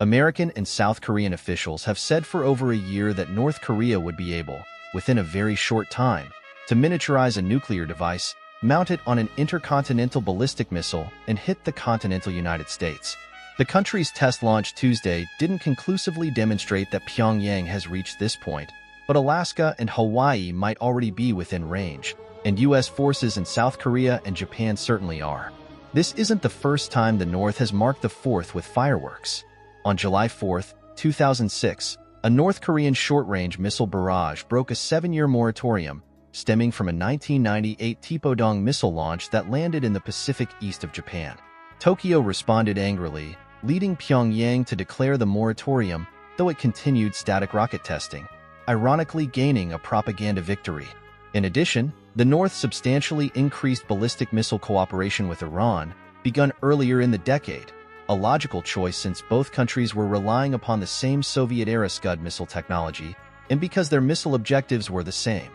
American and South Korean officials have said for over a year that North Korea would be able, within a very short time, to miniaturize a nuclear device, mount it on an intercontinental ballistic missile, and hit the continental United States. The country's test launch Tuesday didn't conclusively demonstrate that Pyongyang has reached this point, but Alaska and Hawaii might already be within range, and U.S. forces in South Korea and Japan certainly are. This isn't the first time the North has marked the 4th with fireworks. On July 4, 2006, a North Korean short-range missile barrage broke a 7-year moratorium stemming from a 1998 Taepodong missile launch that landed in the Pacific east of Japan. Tokyo responded angrily, leading Pyongyang to declare the moratorium, though it continued static rocket testing, ironically gaining a propaganda victory. In addition, the North substantially increased ballistic missile cooperation with Iran, begun earlier in the decade, a logical choice since both countries were relying upon the same Soviet-era Scud missile technology, and because their missile objectives were the same: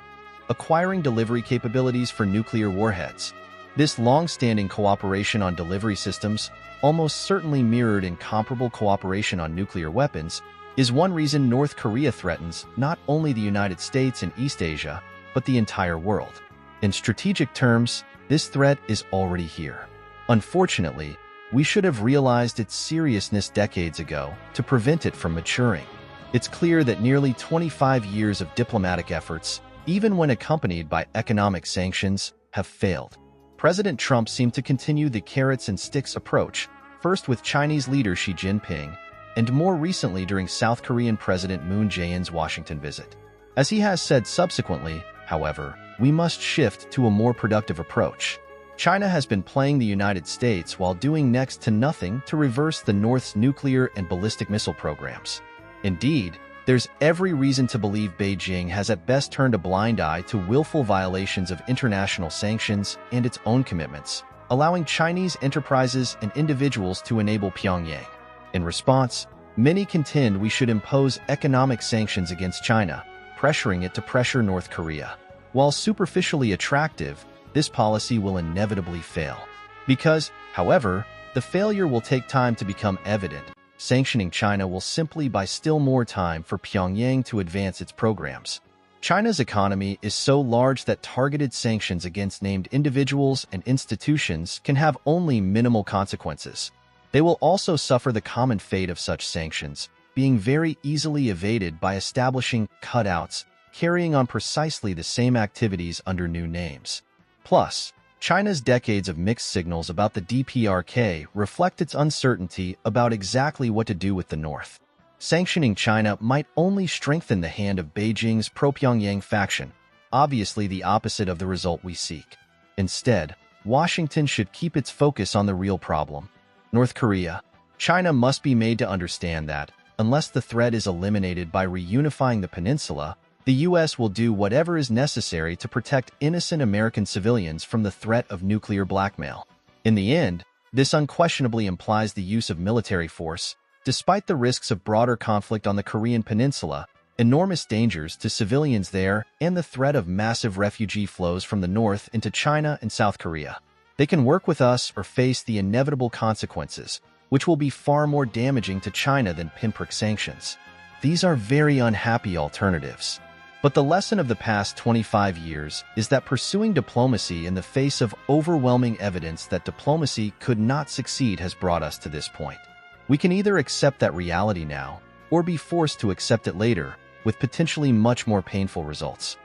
acquiring delivery capabilities for nuclear warheads. This long-standing cooperation on delivery systems, almost certainly mirrored in comparable cooperation on nuclear weapons, is one reason North Korea threatens not only the United States and East Asia, but the entire world. In strategic terms, this threat is already here. Unfortunately, we should have realized its seriousness decades ago to prevent it from maturing. It's clear that nearly 25 years of diplomatic efforts, even when accompanied by economic sanctions, have failed. President Trump seemed to continue the carrots and sticks approach, first with Chinese leader Xi Jinping, and more recently during South Korean President Moon Jae-in's Washington visit. As he has said subsequently, however, we must shift to a more productive approach. China has been playing the United States while doing next to nothing to reverse the North's nuclear and ballistic missile programs. Indeed, there's every reason to believe Beijing has at best turned a blind eye to willful violations of international sanctions and its own commitments, allowing Chinese enterprises and individuals to enable Pyongyang. In response, many contend we should impose economic sanctions against China, pressuring it to pressure North Korea. While superficially attractive, this policy will inevitably fail. Because, however, the failure will take time to become evident. Sanctioning China will simply buy still more time for Pyongyang to advance its programs. China's economy is so large that targeted sanctions against named individuals and institutions can have only minimal consequences. They will also suffer the common fate of such sanctions, being very easily evaded by establishing cutouts, carrying on precisely the same activities under new names. Plus, China's decades of mixed signals about the DPRK reflect its uncertainty about exactly what to do with the North. Sanctioning China might only strengthen the hand of Beijing's pro-Pyongyang faction, obviously the opposite of the result we seek. Instead, Washington should keep its focus on the real problem: North Korea. China must be made to understand that, unless the threat is eliminated by reunifying the peninsula, the U.S. will do whatever is necessary to protect innocent American civilians from the threat of nuclear blackmail. In the end, this unquestionably implies the use of military force, despite the risks of broader conflict on the Korean peninsula, enormous dangers to civilians there, and the threat of massive refugee flows from the north into China and South Korea. They can work with us or face the inevitable consequences, which will be far more damaging to China than pinprick sanctions. These are very unhappy alternatives. But the lesson of the past 25 years is that pursuing diplomacy in the face of overwhelming evidence that diplomacy could not succeed has brought us to this point. We can either accept that reality now, or be forced to accept it later, with potentially much more painful results.